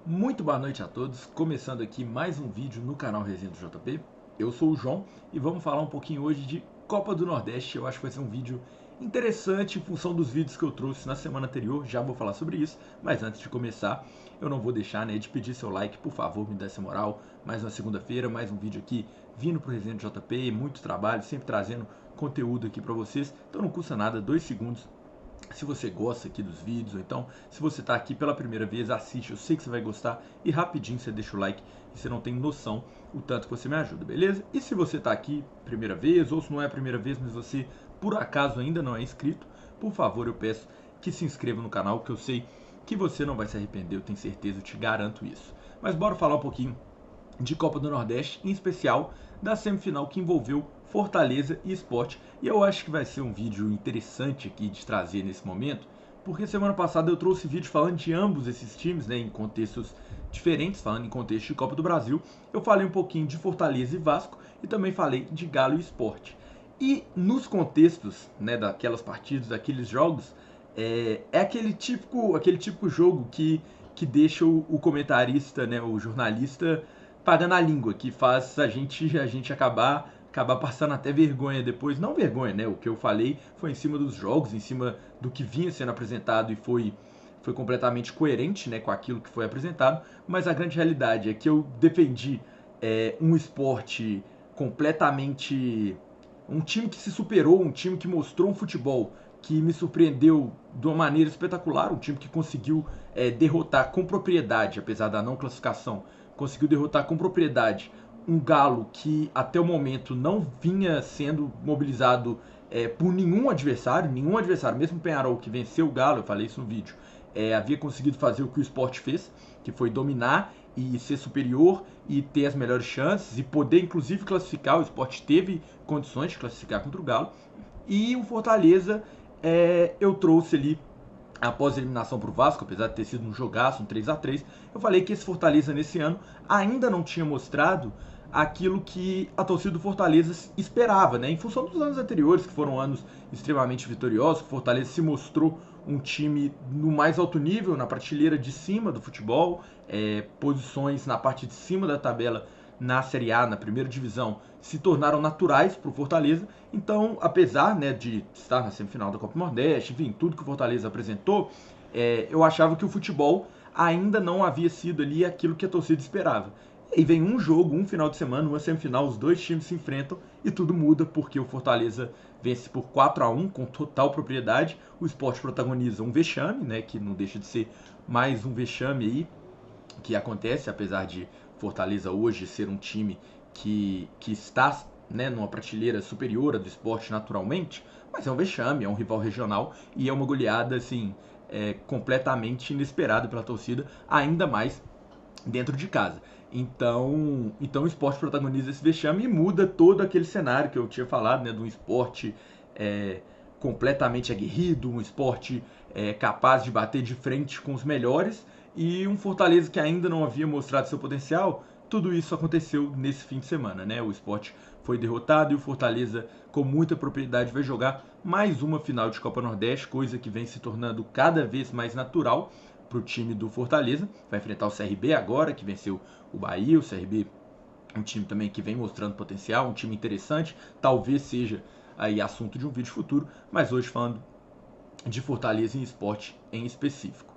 Muito boa noite a todos, começando aqui mais um vídeo no canal Resenha do JP. Eu sou o João e vamos falar um pouquinho hoje de Copa do Nordeste. Eu acho que vai ser um vídeo interessante em função dos vídeos que eu trouxe na semana anterior, já vou falar sobre isso, mas antes de começar, eu não vou deixar de pedir seu like, por favor, me dê essa moral. Mais uma segunda-feira, mais um vídeo aqui vindo pro Resenha do JP, muito trabalho, sempre trazendo conteúdo aqui para vocês, então não custa nada, 2 segundos. Se você gosta aqui dos vídeos, ou então se você está aqui pela primeira vez, assiste, eu sei que você vai gostar e rapidinho você deixa o like e você não tem noção o tanto que você me ajuda, beleza? E se você está aqui primeira vez, ou se não é a primeira vez, mas você por acaso ainda não é inscrito, por favor eu peço que se inscreva no canal, que eu sei que você não vai se arrepender, eu tenho certeza, eu te garanto isso. Mas bora falar um pouquinho de Copa do Nordeste, em especial da semifinal que envolveu Fortaleza e Sport. E eu acho que vai ser um vídeo interessante aqui de trazer nesse momento, porque semana passada eu trouxe vídeo falando de ambos esses times, em contextos diferentes, falando em contexto de Copa do Brasil. Eu falei um pouquinho de Fortaleza e Vasco e também falei de Galo e Sport. E nos contextos, daquelas partidas, daqueles jogos, é aquele típico jogo que deixa o comentarista, o jornalista pagando a língua, que faz a gente acabar passando até vergonha depois. Não vergonha, o que eu falei foi em cima dos jogos, em cima do que vinha sendo apresentado e foi completamente coerente, com aquilo que foi apresentado, mas a grande realidade é que eu defendi um esporte completamente, um time que se superou, um time que mostrou um futebol que me surpreendeu de uma maneira espetacular, um time que conseguiu derrotar com propriedade, apesar da não classificação, conseguiu derrotar com propriedade um Galo que até o momento não vinha sendo mobilizado por nenhum adversário, mesmo o Peñarol que venceu o Galo, eu falei isso no vídeo, havia conseguido fazer o que o Sport fez, que foi dominar e ser superior e ter as melhores chances e poder inclusive classificar. O Sport teve condições de classificar contra o Galo. E o Fortaleza, eu trouxe ali após a eliminação para o Vasco, apesar de ter sido um jogaço, um 3-3, eu falei que esse Fortaleza nesse ano ainda não tinha mostrado aquilo que a torcida do Fortaleza esperava, em função dos anos anteriores, que foram anos extremamente vitoriosos. O Fortaleza se mostrou um time no mais alto nível, na prateleira de cima do futebol, posições na parte de cima da tabela na Série A, na primeira divisão, se tornaram naturais para o Fortaleza. Então, apesar de estar na semifinal da Copa do Nordeste, enfim, tudo que o Fortaleza apresentou, eu achava que o futebol ainda não havia sido ali aquilo que a torcida esperava. E vem um jogo, um final de semana, uma semifinal, os dois times se enfrentam e tudo muda, porque o Fortaleza vence por 4-1 com total propriedade. O Sport protagoniza um vexame, que não deixa de ser mais um vexame aí que acontece, apesar de Fortaleza hoje ser um time que está numa prateleira superior à do Sport naturalmente, mas é um vexame, é um rival regional e é uma goleada assim, completamente inesperada pela torcida, ainda mais dentro de casa. Então o Sport protagoniza esse vexame e muda todo aquele cenário que eu tinha falado, de um esporte completamente aguerrido, um esporte capaz de bater de frente com os melhores, e um Fortaleza que ainda não havia mostrado seu potencial. Tudo isso aconteceu nesse fim de semana, O Sport foi derrotado e o Fortaleza, com muita propriedade, vai jogar mais uma final de Copa Nordeste, coisa que vem se tornando cada vez mais natural para o time do Fortaleza. Vai enfrentar o CRB agora, que venceu o Bahia. O CRB um time também que vem mostrando potencial, um time interessante, talvez seja aí assunto de um vídeo futuro, mas hoje falando de Fortaleza e Sport em específico.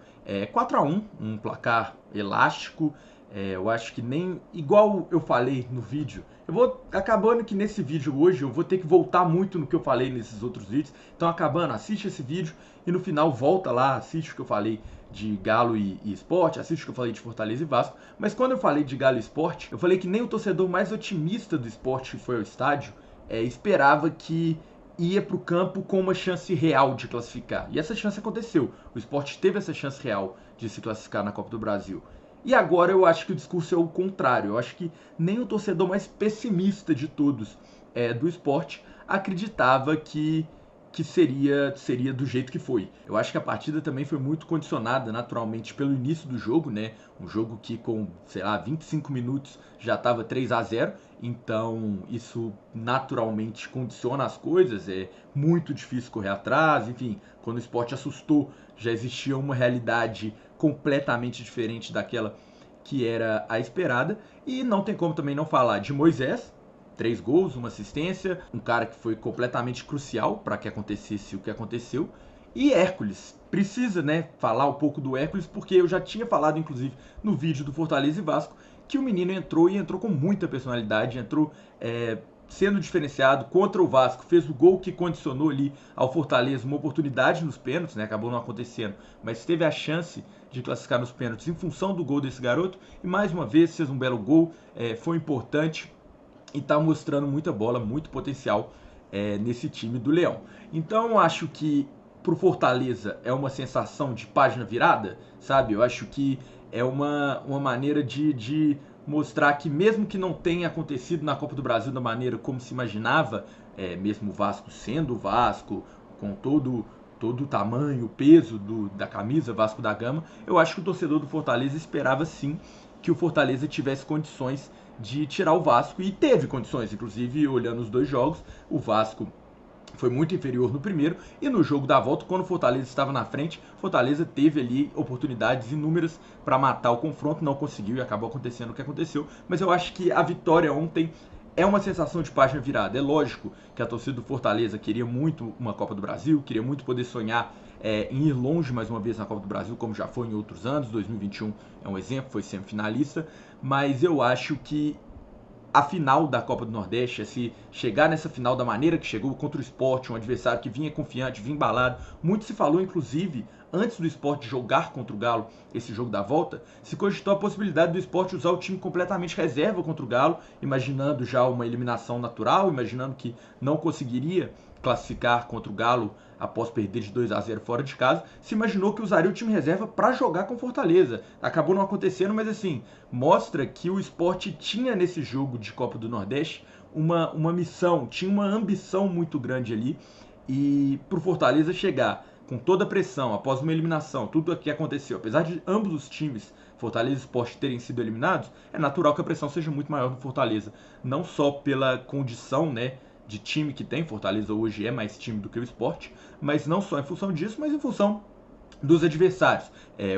4-1, um placar elástico. Eu acho que nem igual eu falei no vídeo. Eu vou acabando que nesse vídeo hoje eu vou ter que voltar muito no que eu falei nesses outros vídeos. Então, acabando, assiste esse vídeo e no final volta lá, assiste o que eu falei de Galo e Sport, assiste o que eu falei de Fortaleza e Vasco. Mas quando eu falei de Galo e Sport, eu falei que nem o torcedor mais otimista do Sport que foi ao estádio esperava que ia para o campo com uma chance real de classificar. E essa chance aconteceu. O Sport teve essa chance real de se classificar na Copa do Brasil. E agora eu acho que o discurso é o contrário. Eu acho que nem o torcedor mais pessimista de todos do Sport acreditava que seria do jeito que foi. Eu acho que a partida também foi muito condicionada naturalmente pelo início do jogo, Um jogo que com, 25 minutos já estava 3-0, então isso naturalmente condiciona as coisas, é muito difícil correr atrás, enfim, quando o Sport assustou, já existia uma realidade completamente diferente daquela que era a esperada. E não tem como também não falar de Moisés, 3 gols, uma assistência, um cara que foi completamente crucial para que acontecesse o que aconteceu. E Hércules, precisa, né, falar um pouco do Hércules, porque eu já tinha falado, inclusive, no vídeo do Fortaleza e Vasco, que o menino entrou e entrou com muita personalidade, entrou sendo diferenciado contra o Vasco, fez o gol que condicionou ali ao Fortaleza uma oportunidade nos pênaltis, né, acabou não acontecendo, mas teve a chance de classificar nos pênaltis em função do gol desse garoto, e mais uma vez fez um belo gol, foi importante e está mostrando muita bola, muito potencial nesse time do Leão. Então eu acho que pro Fortaleza é uma sensação de página virada, sabe? Eu acho que é uma maneira de mostrar que mesmo que não tenha acontecido na Copa do Brasil da maneira como se imaginava, mesmo o Vasco sendo o Vasco, com todo o tamanho, o peso da camisa Vasco da Gama, eu acho que o torcedor do Fortaleza esperava sim que o Fortaleza tivesse condições de tirar o Vasco, e teve condições, inclusive olhando os 2 jogos, o Vasco foi muito inferior no primeiro, e no jogo da volta, quando o Fortaleza estava na frente, Fortaleza teve ali oportunidades inúmeras para matar o confronto, não conseguiu e acabou acontecendo o que aconteceu, mas eu acho que a vitória ontem é uma sensação de página virada. É lógico que a torcida do Fortaleza queria muito uma Copa do Brasil, queria muito poder sonhar em ir longe mais uma vez na Copa do Brasil, como já foi em outros anos. 2021 é um exemplo, foi semifinalista, mas eu acho que a final da Copa do Nordeste, se chegar nessa final da maneira que chegou contra o Sport, um adversário que vinha confiante, vinha embalado, muito se falou, inclusive, antes do Sport jogar contra o Galo, esse jogo da volta, se cogitou a possibilidade do Sport usar o time completamente reserva contra o Galo, imaginando já uma eliminação natural, imaginando que não conseguiria classificar contra o Galo após perder de 2-0 fora de casa, se imaginou que usaria o time reserva para jogar com Fortaleza. Acabou não acontecendo, mas assim, mostra que o Sport tinha nesse jogo de Copa do Nordeste uma missão, tinha uma ambição muito grande ali, e pro Fortaleza chegar com toda a pressão, após uma eliminação, tudo o que aconteceu, apesar de ambos os times, Fortaleza e Sport, terem sido eliminados, é natural que a pressão seja muito maior no Fortaleza, não só pela condição, né, de time que tem. Fortaleza hoje é mais time do que o Sport, mas não só em função disso, mas em função dos adversários.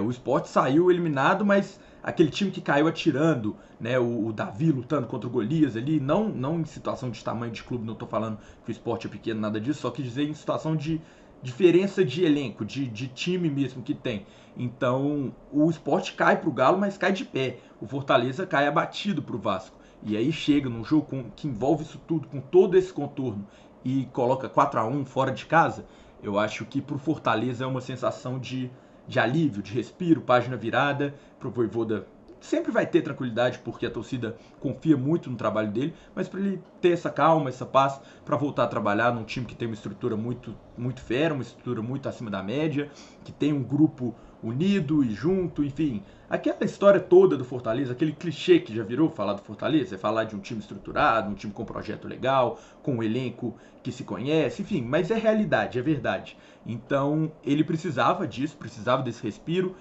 O Sport saiu eliminado, mas aquele time que caiu atirando, né, o Davi lutando contra o Golias ali, não em situação de tamanho de clube, não estou falando que o Sport é pequeno, nada disso, só quis dizer em situação de diferença de elenco, de time mesmo que tem. Então o Sport cai para o Galo, mas cai de pé. O Fortaleza cai abatido para o Vasco. E aí chega num jogo que envolve isso tudo, com todo esse contorno, e coloca 4-1 fora de casa. Eu acho que pro Fortaleza é uma sensação de alívio, de respiro, página virada. Pro Vojvoda sempre vai ter tranquilidade, porque a torcida confia muito no trabalho dele, mas para ele ter essa calma, essa paz, para voltar a trabalhar num time que tem uma estrutura muito, muito fera, uma estrutura muito acima da média, que tem um grupo unido e junto, enfim. Aquela história toda do Fortaleza, aquele clichê que já virou falar do Fortaleza, é falar de um time estruturado, um time com um projeto legal, com um elenco que se conhece, enfim, mas é realidade, é verdade. Então ele precisava disso, precisava desse respiro.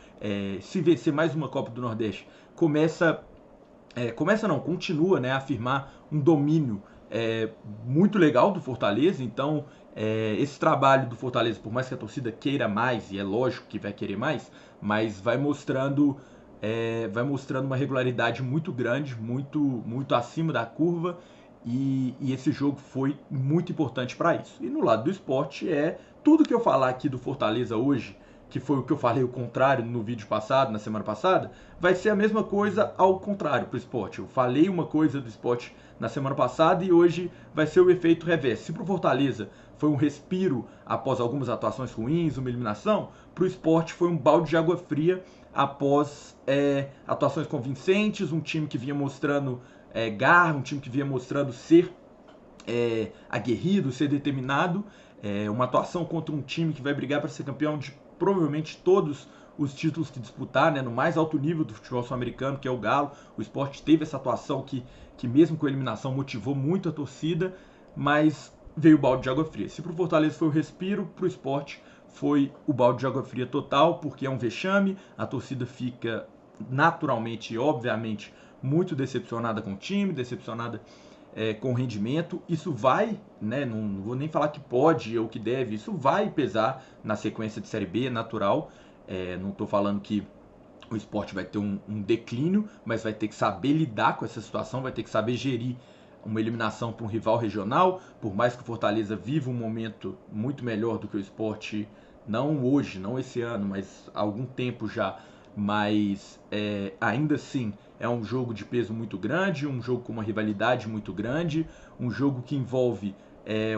Se vencer mais uma Copa do Nordeste, continua, né, a afirmar um domínio muito legal do Fortaleza. Então esse trabalho do Fortaleza, por mais que a torcida queira mais, e é lógico que vai querer mais, mas vai mostrando uma regularidade muito grande, muito acima da curva, e esse jogo foi muito importante para isso. E no lado do Sport, tudo que eu falar aqui do Fortaleza hoje, que foi o que eu falei o contrário no vídeo passado, na semana passada, vai ser a mesma coisa ao contrário para o Sport. Eu falei uma coisa do Sport na semana passada e hoje vai ser o efeito reverso. Se para o Fortaleza foi um respiro após algumas atuações ruins, uma eliminação, para o Sport foi um balde de água fria após atuações convincentes, um time que vinha mostrando garra, um time que vinha mostrando ser aguerrido, ser determinado, uma atuação contra um time que vai brigar para ser campeão de provavelmente todos os títulos que disputar, né, no mais alto nível do futebol sul-americano, que é o Galo. O Sport teve essa atuação que mesmo com a eliminação motivou muito a torcida, mas veio o balde de água fria. Se para o Fortaleza foi o respiro, para o Sport foi o balde de água fria total, porque é um vexame, a torcida fica naturalmente e obviamente muito decepcionada com o time, decepcionada com o rendimento. Isso vai, né, não vou nem falar que pode ou que deve, isso vai pesar na sequência de Série B, natural. Não estou falando que o Sport vai ter um declínio, mas vai ter que saber lidar com essa situação, vai ter que saber gerir uma eliminação para um rival regional, por mais que o Fortaleza viva um momento muito melhor do que o Sport, não hoje, não esse ano, mas há algum tempo já, mas ainda assim é um jogo de peso muito grande, um jogo com uma rivalidade muito grande, um jogo que envolve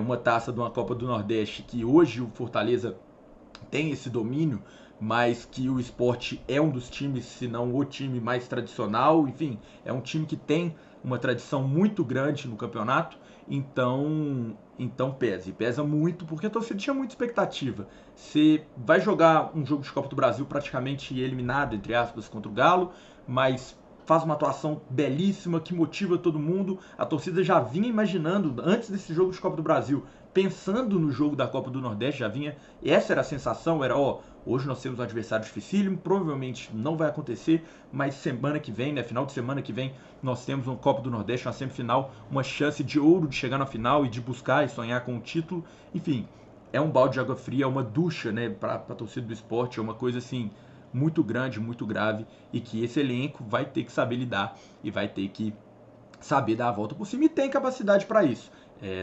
uma taça de uma Copa do Nordeste, que hoje o Fortaleza tem esse domínio, mas que o Sport é um dos times, se não o time mais tradicional, enfim, é um time que tem uma tradição muito grande no campeonato, então pesa, e pesa muito, porque a torcida tinha muita expectativa. Você vai jogar um jogo de Copa do Brasil praticamente eliminado, entre aspas, contra o Galo, mas faz uma atuação belíssima que motiva todo mundo. A torcida já vinha imaginando, antes desse jogo de Copa do Brasil, pensando no jogo da Copa do Nordeste, já vinha, essa era a sensação, era, hoje nós temos um adversário dificílimo, provavelmente não vai acontecer, mas semana que vem, né, final de semana que vem, nós temos uma Copa do Nordeste, uma semifinal, uma chance de ouro de chegar na final e de buscar e sonhar com o título. Enfim, é um balde de água fria, é uma ducha, né, para a torcida do esporte, é uma coisa assim muito grande, muito grave, e que esse elenco vai ter que saber lidar e vai ter que saber dar a volta por cima, e tem capacidade para isso.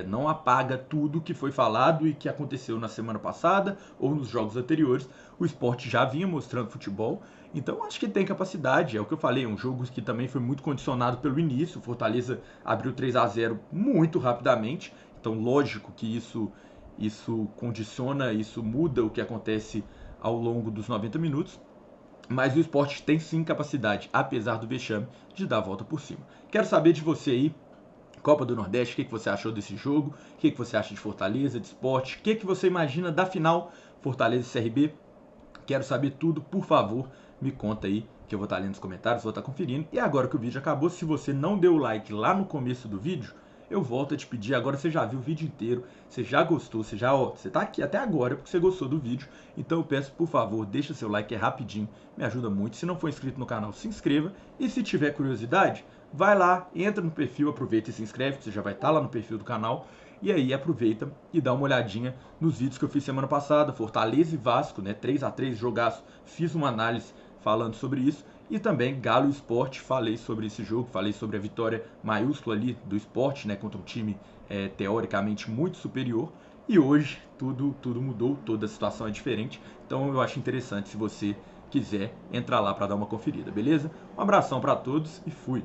Não apaga tudo que foi falado e que aconteceu na semana passada ou nos jogos anteriores. O esporte já vinha mostrando futebol, então acho que tem capacidade. É o que eu falei, um jogo que também foi muito condicionado pelo início. O Fortaleza abriu 3-0 muito rapidamente, então lógico que isso condiciona, isso muda o que acontece ao longo dos 90 minutos. Mas o esporte tem sim capacidade, apesar do vexame, de dar a volta por cima. Quero saber de você aí, Copa do Nordeste, o que você achou desse jogo, o que você acha de Fortaleza, de Sport, o que você imagina da final Fortaleza e CRB. Quero saber tudo, por favor, me conta aí, que eu vou estar lendo nos comentários, vou estar conferindo. E agora que o vídeo acabou, se você não deu o like lá no começo do vídeo, eu volto a te pedir, agora você já viu o vídeo inteiro, você já gostou, você tá aqui até agora porque você gostou do vídeo, então eu peço, por favor, deixa seu like, é rapidinho, me ajuda muito. Se não for inscrito no canal, se inscreva, e se tiver curiosidade, vai lá, entra no perfil, aproveita e se inscreve, que você já vai estar lá no perfil do canal, e aí aproveita e dá uma olhadinha nos vídeos que eu fiz semana passada, Fortaleza e Vasco, né, 3-3, jogaço, fiz uma análise falando sobre isso, e também Galo e Sport, falei sobre esse jogo, falei sobre a vitória maiúscula ali do Sport, né, contra um time teoricamente muito superior, e hoje tudo mudou, toda a situação é diferente, então eu acho interessante se você quiser entrar lá para dar uma conferida, beleza? Um abração para todos e fui!